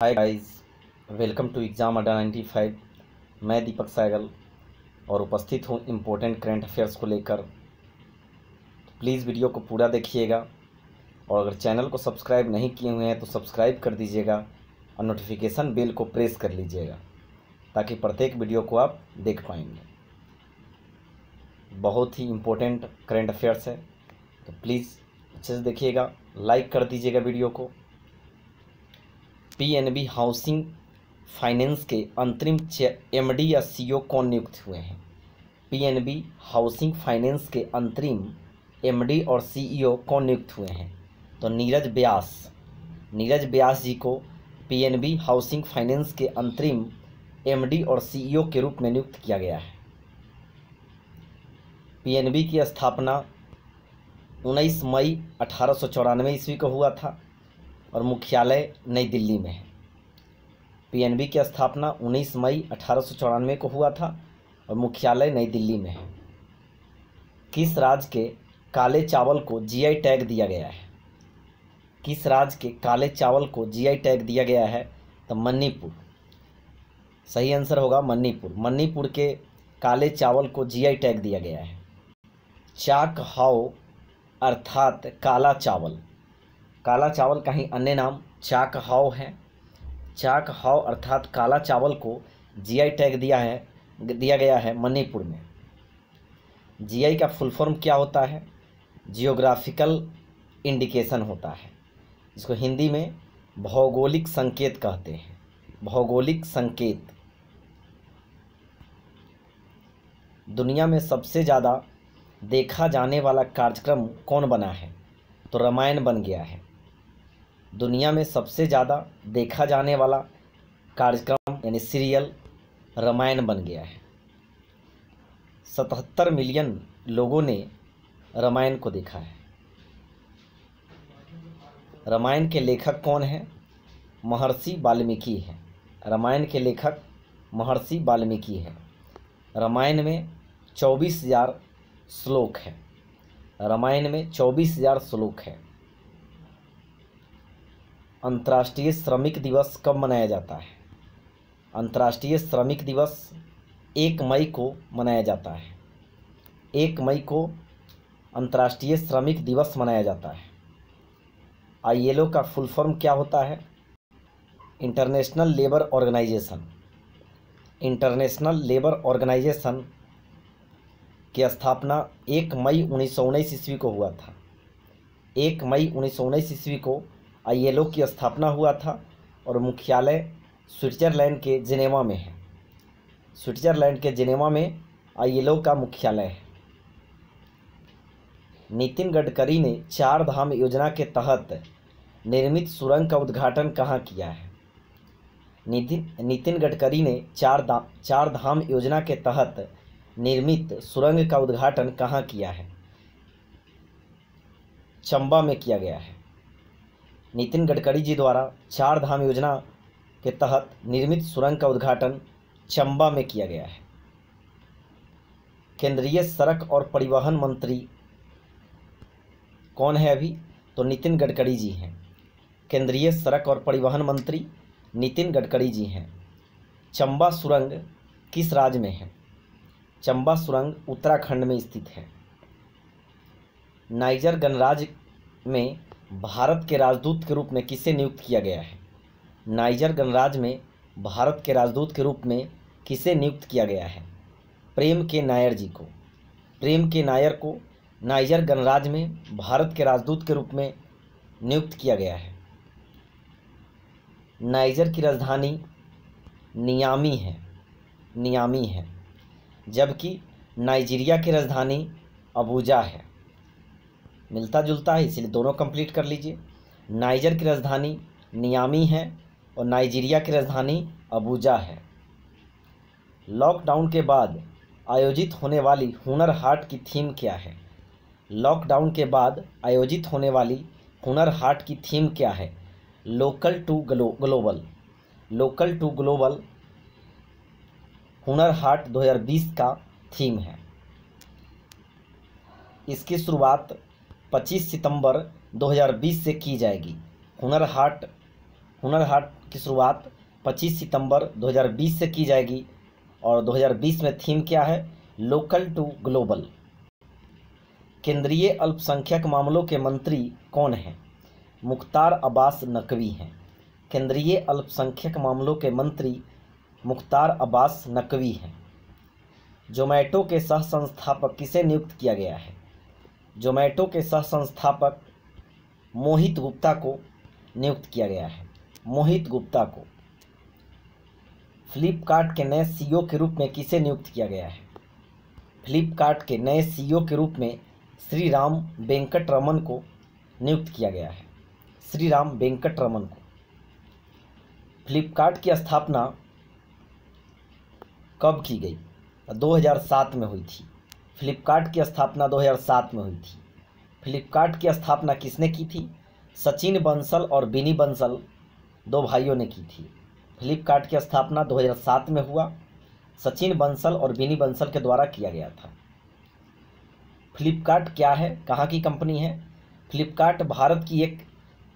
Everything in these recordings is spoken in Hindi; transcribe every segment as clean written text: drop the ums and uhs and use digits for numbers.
Hi guys, welcome to exam Adda 95। मैं दीपक सहगल और उपस्थित हूँ इम्पोर्टेंट करंट अफेयर्स को लेकर। प्लीज़ वीडियो को पूरा देखिएगा और अगर चैनल को सब्सक्राइब नहीं किए हुए हैं तो सब्सक्राइब कर दीजिएगा और नोटिफिकेशन बेल को प्रेस कर लीजिएगा ताकि प्रत्येक वीडियो को आप देख पाएंगे। बहुत ही इम्पोर्टेंट करंट अफेयर्स है तो प्लीज़ अच्छे से देखिएगा, लाइक कर दीजिएगा वीडियो को। पीएनबी हाउसिंग फाइनेंस के अंतरिम एमडी या सीईओ कौन नियुक्त हुए हैं? पीएनबी हाउसिंग फाइनेंस के अंतरिम एमडी और सीईओ कौन नियुक्त हुए हैं? तो नीरज व्यास जी को पीएनबी हाउसिंग फाइनेंस के अंतरिम एमडी और सीईओ के रूप में नियुक्त किया गया है। पीएनबी की स्थापना 19 मई 1894 ईस्वी को हुआ था और मुख्यालय नई दिल्ली में है। पीएनबी की स्थापना 19 मई 1894 को हुआ था और मुख्यालय नई दिल्ली में है। किस राज्य के काले चावल को जीआई टैग दिया गया है? किस राज्य के काले चावल को जीआई टैग दिया गया है? तो मणिपुर। सही आंसर होगा मणिपुर। मणिपुर के काले चावल को जीआई टैग दिया गया है। चाक हाव अर्थात काला चावल, काला चावल का ही अन्य नाम चाक हाव है। चाक हाव अर्थात काला चावल को जीआई टैग दिया गया है मणिपुर में। जीआई का फुल फॉर्म क्या होता है? जियोग्राफिकल इंडिकेशन होता है, जिसको हिंदी में भौगोलिक संकेत कहते हैं। भौगोलिक संकेत। दुनिया में सबसे ज़्यादा देखा जाने वाला कार्यक्रम कौन बना है? तो रामायण बन गया है। दुनिया में सबसे ज़्यादा देखा जाने वाला कार्यक्रम यानी सीरियल रामायण बन गया है। 77 मिलियन लोगों ने रामायण को देखा है। रामायण के लेखक कौन है? महर्षि वाल्मीकि है। रामायण के लेखक महर्षि वाल्मीकि है। रामायण में 24,000 श्लोक है। रामायण में 24,000 श्लोक है। अंतर्राष्ट्रीय श्रमिक दिवस कब मनाया जाता है? अंतर्राष्ट्रीय श्रमिक दिवस 1 मई को मनाया जाता है। 1 मई को अंतर्राष्ट्रीय श्रमिक दिवस मनाया जाता है। आईएलओ का फुल फॉर्म क्या होता है? International labour organisation. International labour organisation की स्थापना 1 मई 1919 ईस्वी को हुआ था। 1 मई 1919 ईस्वी को आईएलओ की स्थापना हुआ था और मुख्यालय स्विट्जरलैंड के जिनेवा में है। स्विट्जरलैंड के जिनेवा में आईएलओ का मुख्यालय है। नितिन गडकरी ने 4 धाम योजना के तहत निर्मित सुरंग का उद्घाटन कहाँ किया है? नितिन गडकरी ने 4 धाम योजना के तहत निर्मित सुरंग का उद्घाटन कहाँ किया है? चंबा में किया गया है। नितिन गडकरी जी द्वारा 4 धाम योजना के तहत निर्मित सुरंग का उद्घाटन चंबा में किया गया है। केंद्रीय सड़क और परिवहन मंत्री कौन है अभी? तो नितिन गडकरी जी हैं। केंद्रीय सड़क और परिवहन मंत्री नितिन गडकरी जी हैं। चंबा सुरंग किस राज्य में है? चंबा सुरंग उत्तराखंड में स्थित है। नाइजर गणराज्य में भारत के राजदूत के रूप में किसे नियुक्त किया गया है? नाइजर गणराज्य में भारत के राजदूत के रूप में किसे नियुक्त किया गया है? प्रेम के नायर जी को। प्रेम के नायर को नाइजर गणराज्य में भारत के राजदूत के रूप में नियुक्त किया गया है। नाइजर की राजधानी नियामी है, जबकि नाइजीरिया की राजधानी अबूजा है। मिलता जुलता है, इसलिए दोनों कंप्लीट कर लीजिए। नाइजर की राजधानी नियामी है और नाइजीरिया की राजधानी अबूजा है। लॉकडाउन के बाद आयोजित होने वाली हुनर हाट की थीम क्या है? लॉकडाउन के बाद आयोजित होने वाली हुनर हाट की थीम क्या है? Local to global. Local to global Hunar Haat 2020 का थीम है। इसकी शुरुआत 25 सितंबर 2020 से की जाएगी। हुनर हाट हुनर हाट की शुरुआत 25 सितंबर 2020 से की जाएगी और 2020 में थीम क्या है? Local to global. केंद्रीय अल्पसंख्यक मामलों के मंत्री कौन हैं? मुख्तार अब्बास नकवी हैं। केंद्रीय अल्पसंख्यक मामलों के मंत्री मुख्तार अब्बास नकवी हैं। जोमैटो के सह संस्थापक किसे नियुक्त किया गया है? जोमैटो के सह संस्थापक मोहित गुप्ता को नियुक्त किया गया है। मोहित गुप्ता को। फ्लिपकार्ट के नए सीईओ के रूप में किसे नियुक्त किया गया है? फ्लिपकार्ट के नए सीईओ के रूप में श्रीराम वेंकटरमन को नियुक्त किया गया है। श्रीराम वेंकटरमन को। फ्लिपकार्ट की स्थापना कब की गई? 2007 में हुई थी। फ्लिपकार्ट की स्थापना 2007 में हुई थी। फ्लिपकार्ट की स्थापना किसने की थी? सचिन बंसल और बिनी बंसल दो भाइयों ने की थी। फ्लिपकार्ट की स्थापना 2007 में हुआ। सचिन बंसल और बिनी बंसल के द्वारा किया गया था। फ्लिपकार्ट क्या है? कहाँ की कंपनी है? फ्लिपकार्ट भारत की एक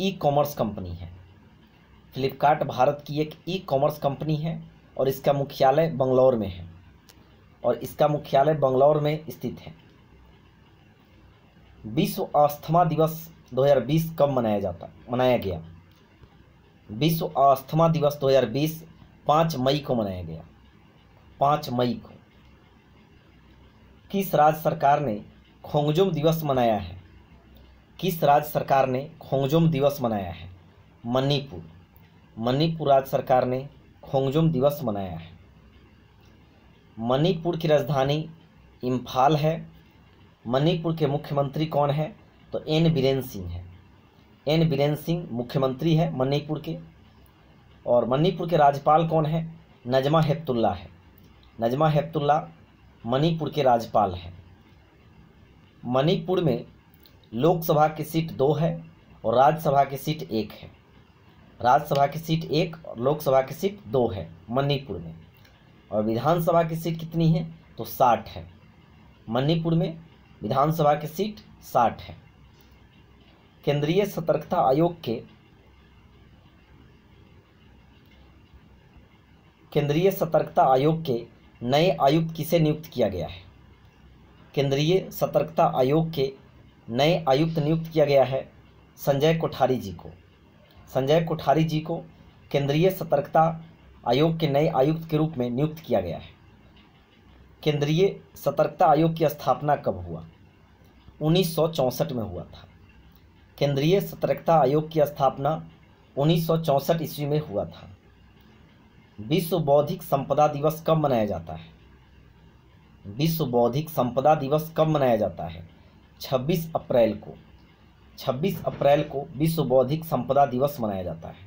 ई कॉमर्स कंपनी है। फ्लिपकार्ट भारत की एक ई कॉमर्स कंपनी है और इसका मुख्यालय बंगलौर में है। और इसका मुख्यालय बंगलौर में स्थित है। विश्व अस्थमा दिवस 2020 कब मनाया गया? विश्व अस्थमा दिवस 2020 5 मई को मनाया गया। 5 मई को। किस राज्य सरकार ने खोंगजुम दिवस मनाया है? किस राज्य सरकार ने खोंगजुम दिवस मनाया है? मणिपुर। मणिपुर राज्य सरकार ने खोंगजुम दिवस मनाया है। मणिपुर की राजधानी इम्फाल है। मणिपुर के मुख्यमंत्री कौन है? तो एन बीरेन सिंह है। एन बीरेन सिंह मुख्यमंत्री है मणिपुर के। और मणिपुर के राज्यपाल कौन है? नजमा हेपतुल्ला है। नजमा हेपतुल्ला मणिपुर के राज्यपाल हैं। मणिपुर में लोकसभा की सीट 2 है और राज्यसभा की सीट 1 है। राज्यसभा की सीट 1 और लोकसभा की सीट 2 है मणिपुर में। और विधानसभा की सीट कितनी है? तो 60 है। मणिपुर में विधानसभा की सीट 60 है। केंद्रीय सतर्कता आयोग के नए आयुक्त किसे नियुक्त किया गया है? केंद्रीय सतर्कता आयोग के नए आयुक्त नियुक्त किया गया है संजय कोठारी जी को। संजय कोठारी जी को केंद्रीय सतर्कता आयोग के नए आयुक्त के रूप में नियुक्त किया गया है। केंद्रीय सतर्कता आयोग की स्थापना कब हुआ? 1964 में हुआ था। केंद्रीय सतर्कता आयोग की स्थापना 1964 ईस्वी में हुआ था। विश्व बौद्धिक संपदा दिवस कब मनाया जाता है? विश्व बौद्धिक संपदा दिवस कब मनाया जाता है? 26 अप्रैल को। 26 अप्रैल को विश्व बौद्धिक संपदा दिवस मनाया जाता है।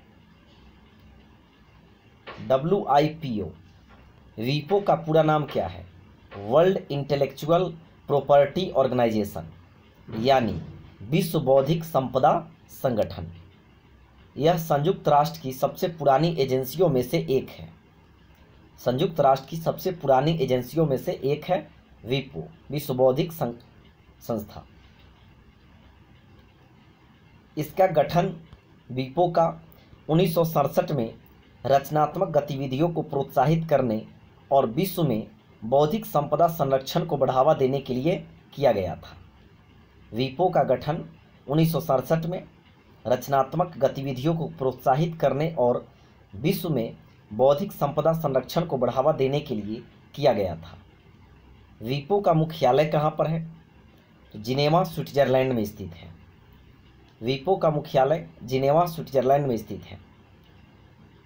WIPO वीपो का पूरा नाम क्या है? वर्ल्ड इंटेलेक्चुअल प्रॉपर्टी ऑर्गेनाइजेशन, यानी विश्व बौद्धिक संपदा संगठन। यह संयुक्त राष्ट्र की सबसे पुरानी एजेंसियों में से एक है। संयुक्त राष्ट्र की सबसे पुरानी एजेंसियों में से एक है वीपो, विश्व बौद्धिक संस्था। इसका गठन वीपो का 1967 में रचनात्मक गतिविधियों को प्रोत्साहित करने और विश्व में बौद्धिक संपदा संरक्षण को बढ़ावा देने के लिए किया गया था। वीपो का गठन 1967 में रचनात्मक गतिविधियों को प्रोत्साहित करने और विश्व में बौद्धिक संपदा संरक्षण को बढ़ावा देने के लिए किया गया था। वीपो का मुख्यालय कहाँ पर है? तो जिनेवा स्विट्जरलैंड में स्थित है। वीपो का मुख्यालय जिनेवा स्विट्जरलैंड में स्थित है।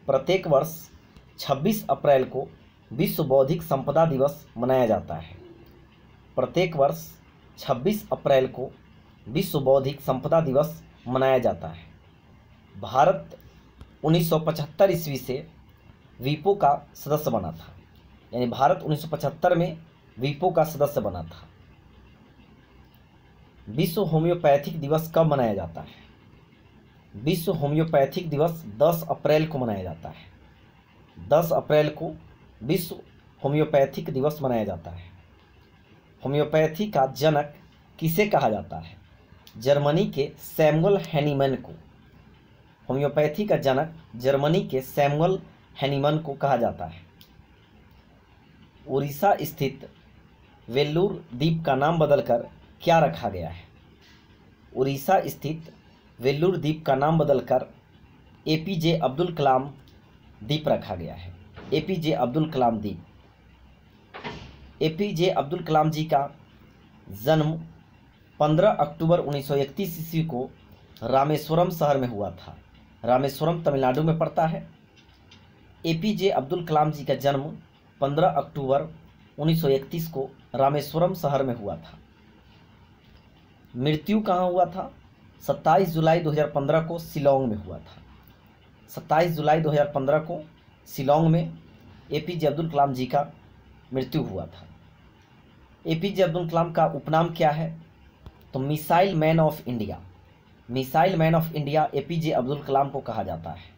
प्रत्येक वर्ष 26 अप्रैल को विश्व बौद्धिक संपदा दिवस मनाया जाता है। प्रत्येक वर्ष 26 अप्रैल को विश्व बौद्धिक संपदा दिवस मनाया जाता है। भारत 1975 ईस्वी से वीपो का सदस्य बना था, यानी भारत 1975 में वीपो का सदस्य बना था। विश्व होम्योपैथिक दिवस कब मनाया जाता है? विश्व होम्योपैथिक दिवस 10 अप्रैल को मनाया जाता है। 10 अप्रैल को विश्व होम्योपैथिक दिवस मनाया जाता है। होम्योपैथी का जनक किसे कहा जाता है? जर्मनी के सैमुअल हैनीमैन को। होम्योपैथी का जनक जर्मनी के सैमुअल हैनीमन को कहा जाता है। उड़ीसा स्थित वेल्लूर द्वीप का नाम बदलकर क्या रखा गया है? उड़ीसा स्थित वेल्लूर द्वीप का नाम बदलकर एपीजे अब्दुल कलाम द्वीप रखा गया है। एपीजे अब्दुल कलाम द्वीप। एपीजे अब्दुल कलाम जी का जन्म 15 अक्टूबर 1931 ईस्वी को रामेश्वरम शहर में हुआ था। रामेश्वरम तमिलनाडु में पड़ता है। एपीजे अब्दुल कलाम जी का जन्म 15 अक्टूबर 1931 को रामेश्वरम शहर में हुआ था। मृत्यु कहाँ हुआ था? 27 जुलाई 2015 को शिलोंग में हुआ था। 27 जुलाई 2015 को शिलोंग में एपीजे अब्दुल कलाम जी का मृत्यु हुआ था। एपीजे अब्दुल कलाम का उपनाम क्या है? तो missile man of India. Missile man of India APJ Abdul Kalam को कहा जाता है।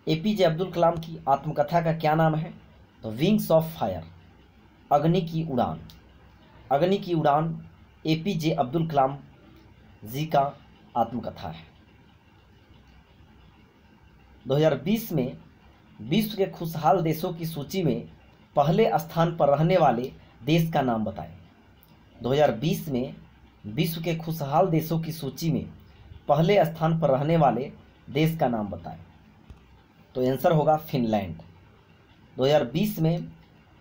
एपीजे अब्दुल कलाम की आत्मकथा का क्या नाम है? तो विंग्स ऑफ फायर, अग्नि की उड़ान। अग्नि की उड़ान एपीजे अब्दुल कलाम जी का आत्मकथा है। 2020 में विश्व के खुशहाल देशों की सूची में पहले स्थान पर रहने वाले देश का नाम बताएं। 2020 में विश्व के खुशहाल देशों की सूची में पहले स्थान पर रहने वाले देश का नाम बताएं। तो आंसर होगा फिनलैंड। 2020 में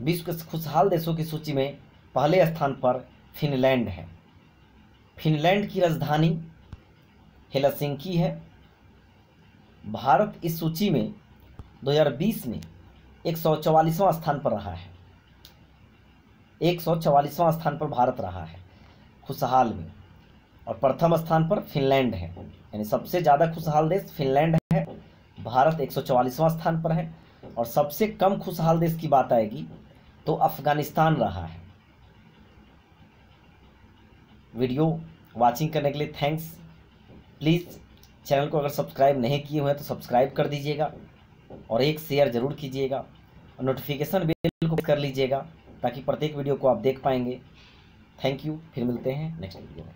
विश्व के खुशहाल देशों की सूची में पहले स्थान पर फिनलैंड है। फिनलैंड की राजधानी हेलसिंकी है। भारत इस सूची में 2020 में 144वां स्थान पर रहा है। 144वां स्थान पर भारत रहा है खुशहाल में, और प्रथम स्थान पर फिनलैंड है। यानी सबसे ज़्यादा खुशहाल देश फिनलैंड है, भारत 144वां स्थान पर है। और सबसे कम खुशहाल देश की बात आएगी तो अफगानिस्तान रहा है। वीडियो वाचिंग करने के लिए थैंक्स। प्लीज़ चैनल को अगर सब्सक्राइब नहीं किए हुए हैं तो सब्सक्राइब कर दीजिएगा और एक शेयर ज़रूर कीजिएगा और नोटिफिकेशन बेल को कर लीजिएगा ताकि प्रत्येक वीडियो को आप देख पाएंगे। Thank you. फिर मिलते हैं नेक्स्ट वीडियो में।